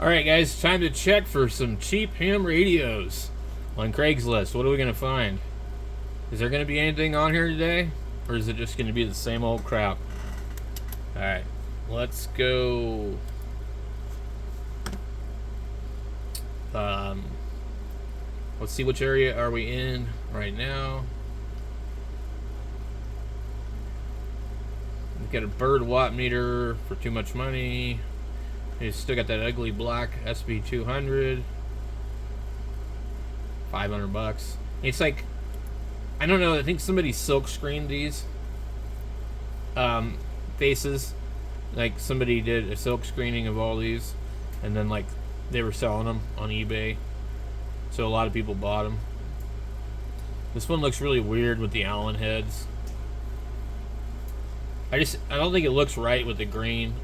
Alright guys, time to check for some cheap ham radios on Craigslist. What are we going to find? Is there going to be anything on here today? Or is it just going to be the same old crap? Alright, let's go. Let's see, which area are we in right now. We've got a bird watt meter for too much money. It's still got that ugly black SB200, $500. It's like, I don't know, I think somebody silk screened these faces. Like somebody did a silk screening of all these, and then like they were selling them on eBay, so a lot of people bought them. This one looks really weird with the Allen heads. I don't think it looks right with the green.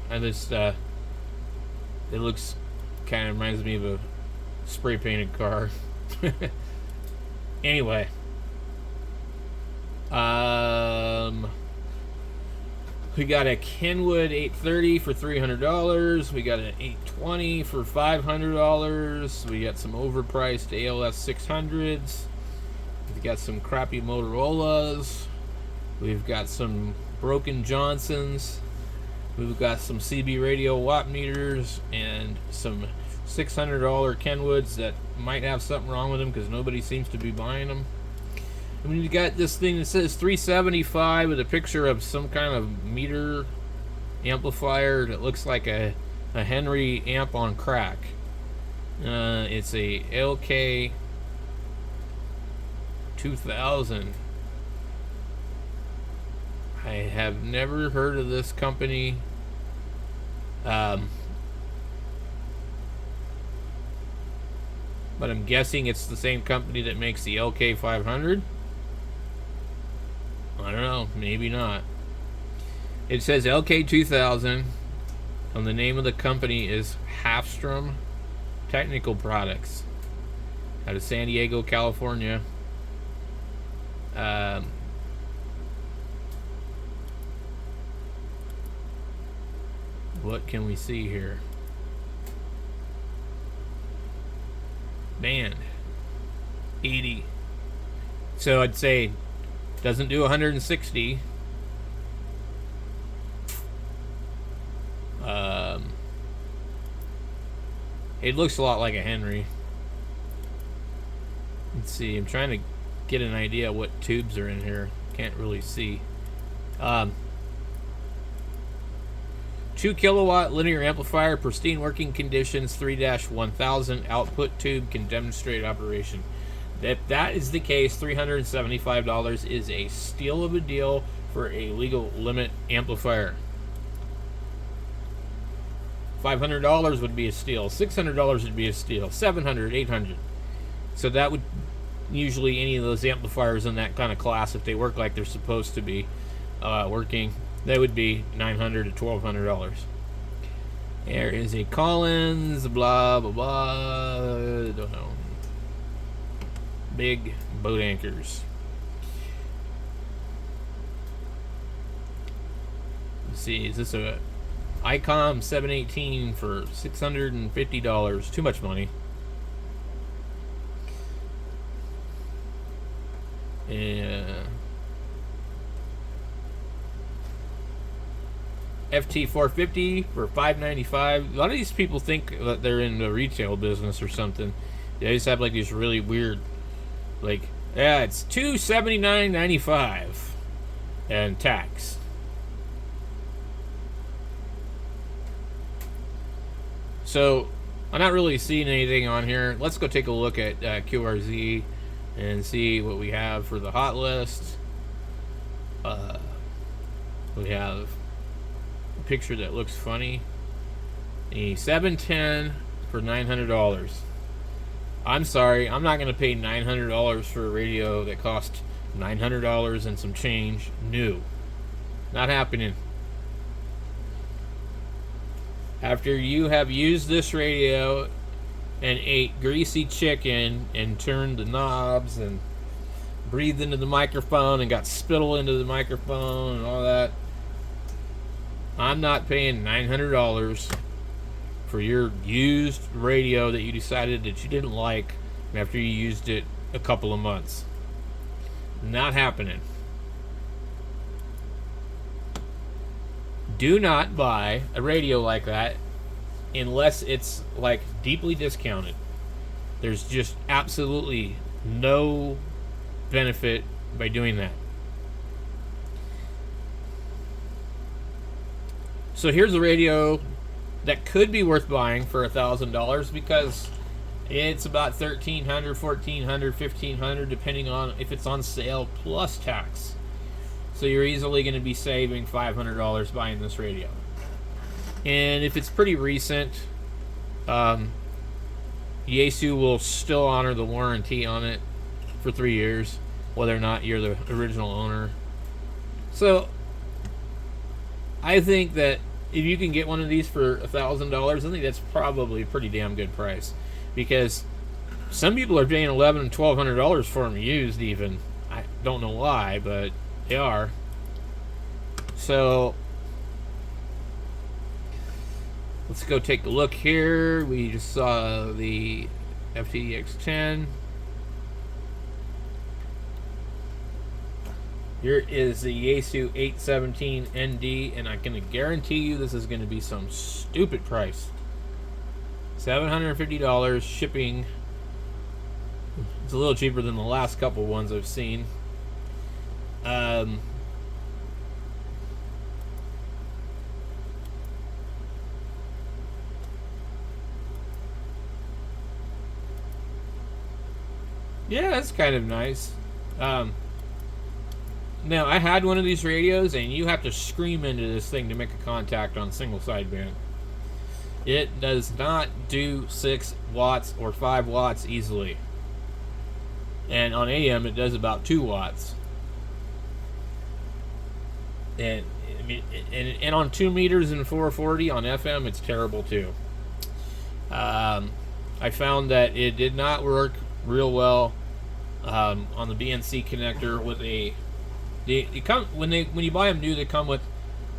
It looks kind of reminds me of a spray painted car. Anyway, we got a Kenwood 830 for $300. We got an 820 for $500. We got some overpriced ALS 600s. We got some crappy Motorola's. We've got some broken Johnsons. We've got some CB radio watt meters and some $600 Kenwoods that might have something wrong with them because nobody seems to be buying them. And we got this thing that says 375 with a picture of some kind of meter amplifier that looks like a Henry amp on crack. It's a LK 2000. I have never heard of this company. But I'm guessing it's the same company that makes the LK500. I don't know, maybe not. It says LK2000, and the name of the company is Halfstrom Technical Products out of San Diego, California. What can we see here? Band 80. So I'd say doesn't do 160. It looks a lot like a Henry. Let's see, I'm trying to get an idea what tubes are in here. Can't really see. 2 kilowatt linear amplifier, pristine working conditions, 3-1000 output tube, can demonstrate operation. If that is the case, $375 is a steal of a deal for a legal limit amplifier. $500 would be a steal. $600 would be a steal. $700, $800. So that would usually, any of those amplifiers in that kind of class, if they work like they're supposed to be working, that would be $900 to $1,200. There is a Collins, blah blah blah. Don't know. Big boat anchors. Let's see, is this a icom 718 for $650? Too much money. Yeah. FT450 for $595. A lot of these people think that they're in the retail business or something. They just have like these really weird, like, yeah, it's $279.95 and tax. So I'm not really seeing anything on here. Let's go take a look at QRZ and see what we have for the hot list. We have a picture that looks funny. A 710 for $900. I'm sorry, I'm not going to pay $900 for a radio that cost $900 and some change new. Not happening. After you have used this radio and ate greasy chicken and turned the knobs and breathed into the microphone and got spittle into the microphone and all that, I'm not paying $900 for your used radio that you decided that you didn't like after you used it a couple of months. Not happening. Do not buy a radio like that unless it's like deeply discounted. There's just absolutely no benefit by doing that. So here's a radio that could be worth buying for $1,000 because it's about $1,300, $1,400, $1,500 depending on if it's on sale plus tax. So you're easily going to be saving $500 buying this radio. And if it's pretty recent, Yaesu will still honor the warranty on it for 3 years, whether or not you're the original owner. So I think that if you can get one of these for $1,000, I think that's probably a pretty damn good price, because some people are paying $1,100 and $1,200 for them used. Even I don't know why, but they are. So let's go take a look here. We just saw the FTX10. Here is the Yaesu 817ND, and I can guarantee you this is going to be some stupid price. $750 shipping. It's a little cheaper than the last couple ones I've seen. Yeah, that's kind of nice. Now, I had one of these radios, and you have to scream into this thing to make a contact on single sideband. It does not do 6 watts or 5 watts easily. And on AM, it does about 2 watts. And I mean, and on 2 meters and 440 on FM, it's terrible too. I found that it did not work real well on the BNC connector with a. When you buy them new, they come with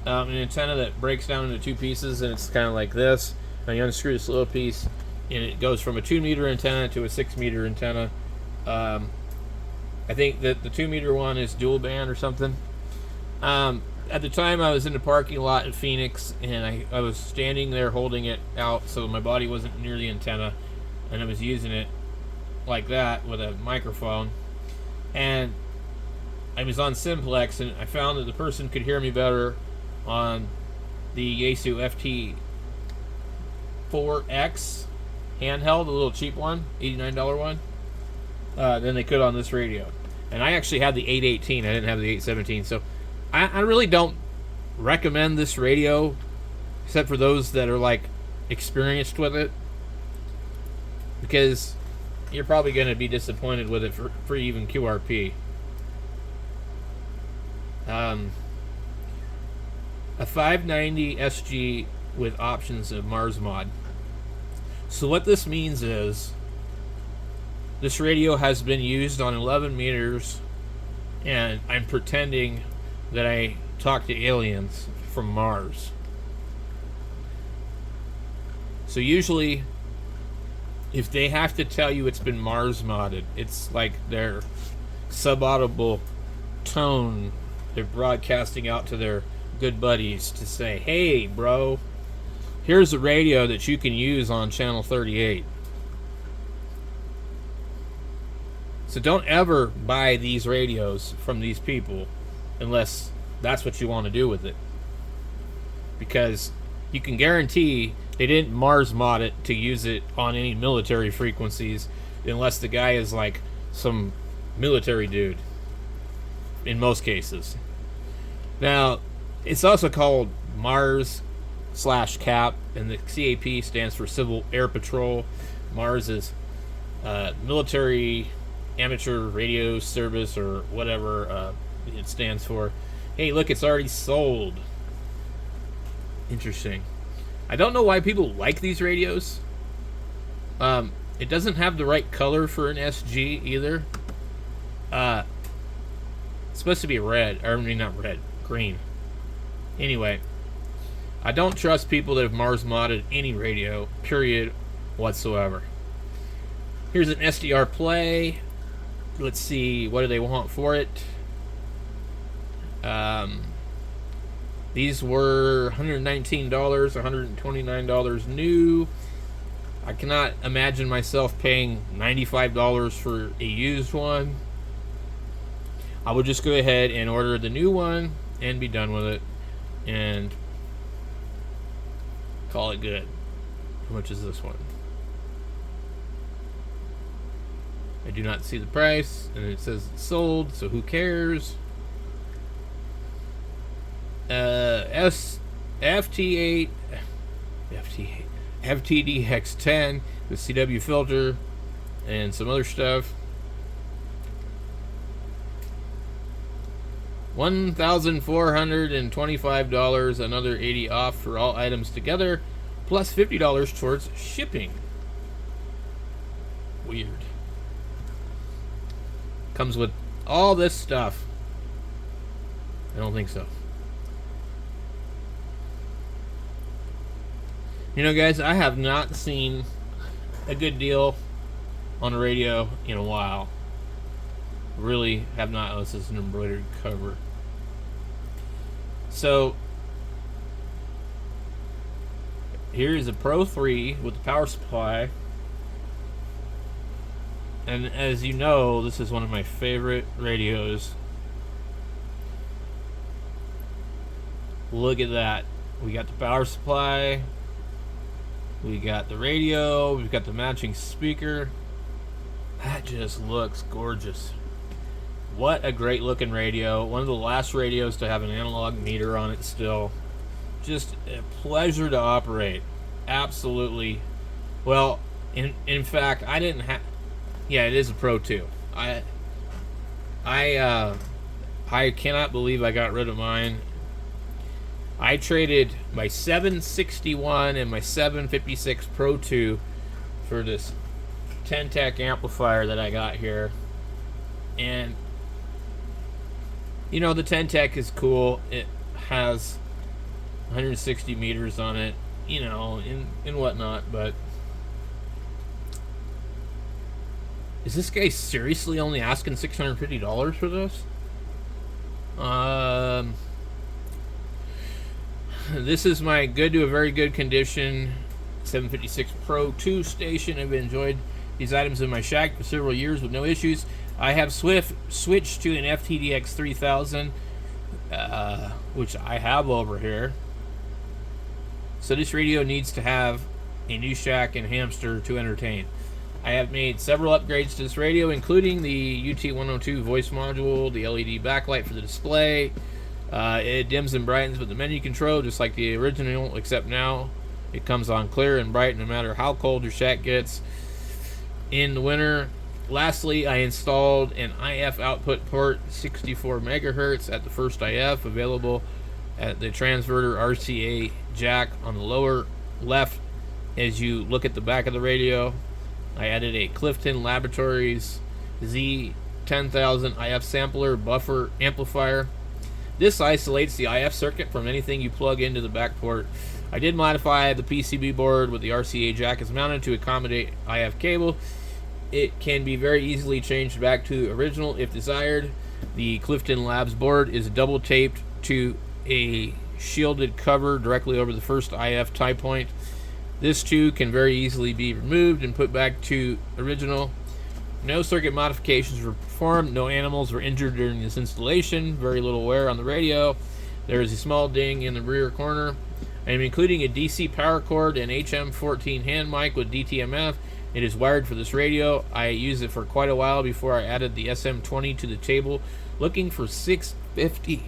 an antenna that breaks down into 2 pieces, and it's kind of like this. And you unscrew this little piece, and it goes from a 2-meter antenna to a 6-meter antenna. I think that the 2-meter one is dual band or something. At the time, I was in the parking lot in Phoenix, and I was standing there holding it out so my body wasn't near the antenna, and I was using it like that with a microphone. And I was on Simplex, and I found that the person could hear me better on the Yaesu FT4X handheld, the little cheap one, $89 one, than they could on this radio. And I actually had the 818. I didn't have the 817. So I really don't recommend this radio, except for those that are like experienced with it, because you're probably going to be disappointed with it for even QRP. A 590 SG with options of Mars mod. So what this means is this radio has been used on 11 meters, and I'm pretending that I talk to aliens from Mars. So usually, if they have to tell you it's been Mars modded, it's like their subaudible tone they're broadcasting out to their good buddies to say, hey bro, here's a radio that you can use on channel 38. So don't ever buy these radios from these people unless that's what you want to do with it, because you can guarantee they didn't Mars mod it to use it on any military frequencies, unless the guy is like some military dude in most cases. Now, it's also called Mars/CAP, and the CAP stands for Civil Air Patrol. Mars is military amateur radio service, or whatever it stands for. Hey, look, it's already sold. Interesting. I don't know why people like these radios. It doesn't have the right color for an SG either. It's supposed to be red, or I mean not red, green. Anyway, I don't trust people that have Mars modded any radio, period, whatsoever. Here's an SDR play. Let's see, what do they want for it? These were $119, $129 new. I cannot imagine myself paying $95 for a used one. I would just go ahead and order the new one and be done with it and call it good. How much is this one? I do not see the price, and it says it's sold, so who cares? FTDX10, the CW filter, and some other stuff. $1,425, another $80 off for all items together, plus $50 towards shipping. Weird. Comes with all this stuff. I don't think so. You know, guys, I have not seen a good deal on a radio in a while. Really have not. Oh, this is an embroidered cover. So here is a Pro 3 with the power supply. And as you know, this is one of my favorite radios. Look at that. We got the power supply. We got the radio. We've got the matching speaker. That just looks gorgeous. What a great looking radio. One of the last radios to have an analog meter on it still. Just a pleasure to operate. Absolutely. Well, in fact, I didn't have... Yeah, it is a Pro 2. I cannot believe I got rid of mine. I traded my 761 and my 756 Pro 2 for this 10-tech amplifier that I got here. And, you know, the 10-tech is cool. It has 160 meters on it, you know, and whatnot, but... Is this guy seriously only asking $650 for this? This is my good to a very good condition 756 Pro 2 station. I've enjoyed these items in my shack for several years with no issues. I have switched to an FTDX 3000, which I have over here. So this radio needs to have a new shack and hamster to entertain. I have made several upgrades to this radio, including the UT102 voice module, the LED backlight for the display. It dims and brightens with the menu control, just like the original, except now it comes on clear and bright no matter how cold your shack gets in the winter. Lastly, I installed an IF output port, 64 megahertz at the first IF, available at the transverter RCA jack on the lower left as you look at the back of the radio. I added a Clifton Laboratories Z10000 IF sampler buffer amplifier. This isolates the IF circuit from anything you plug into the back port. I did modify the PCB board with the RCA jack is mounted to accommodate IF cable. It can be very easily changed back to original if desired. The Clifton Labs board is double taped to a shielded cover directly over the first IF tie point. This too can very easily be removed and put back to original. No circuit modifications were performed. No animals were injured during this installation. Very little wear on the radio. There is a small ding in the rear corner. I am including a DC power cord and HM14 hand mic with DTMF. It is wired for this radio. I used it for quite a while before I added the SM20 to the table. Looking for $650.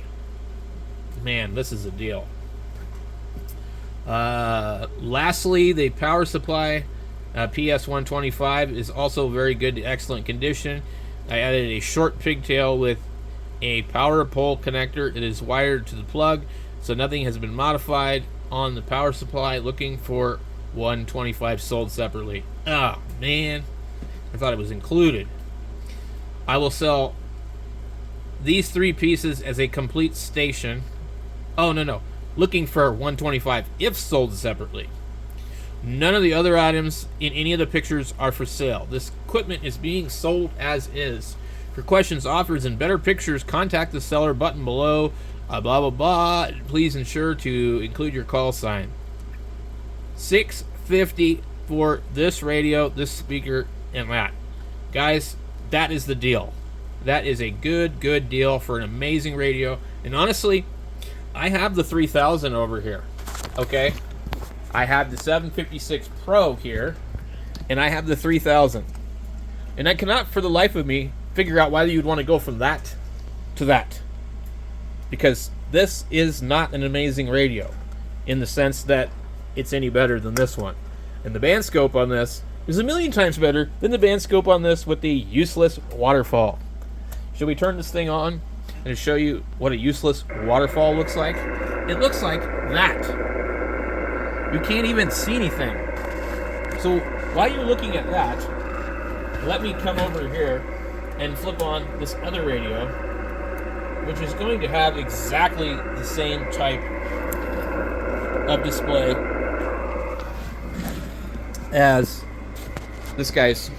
Man, this is a deal. Lastly, the power supply ps125 is also very good to excellent condition. I added a short pigtail with a power pole connector. It is wired to the plug, so nothing has been modified on the power supply. Looking for 125 sold separately. Oh man, I thought it was included. I will sell these three pieces as a complete station. Oh no, looking for 125 if sold separately. None of the other items in any of the pictures are for sale. This equipment is being sold as is. For questions, offers, and better pictures, contact the seller button below. Blah, blah, blah. Please ensure to include your call sign. $650 for this radio, this speaker, and that. Guys, that is the deal. That is a good deal for an amazing radio. And honestly, I have the 3000 over here. Okay? I have the 756 Pro here, and I have the 3000. And I cannot for the life of me figure out why you'd want to go from that to that. Because this is not an amazing radio in the sense that it's any better than this one. And the band scope on this is a million times better than the band scope on this with the useless waterfall. Should we turn this thing on and show you what a useless waterfall looks like? It looks like that. You can't even see anything. So while you're looking at that, let me come over here and flip on this other radio, which is going to have exactly the same type of display as this guy's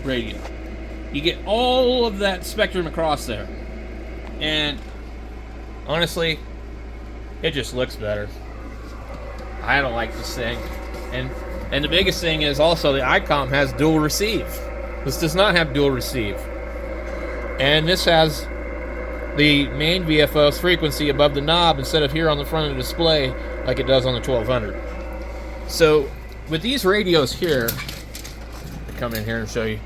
radio. You get all of that spectrum across there, and honestly, it just looks better. I don't like this thing, and the biggest thing is also the icom has dual receive. This does not have dual receive, and this has the main VFO's frequency above the knob instead of here on the front of the display like it does on the 1200. So with these radios here, I'll come in here and show you,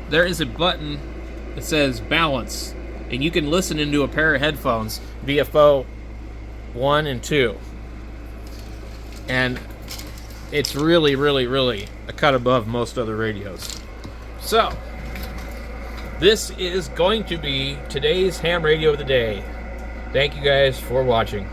there is a button that says balance, and you can listen into a pair of headphones, VFO 1 and 2, and it's really a cut above most other radios. So this is going to be today's ham radio of the day. Thank you guys for watching.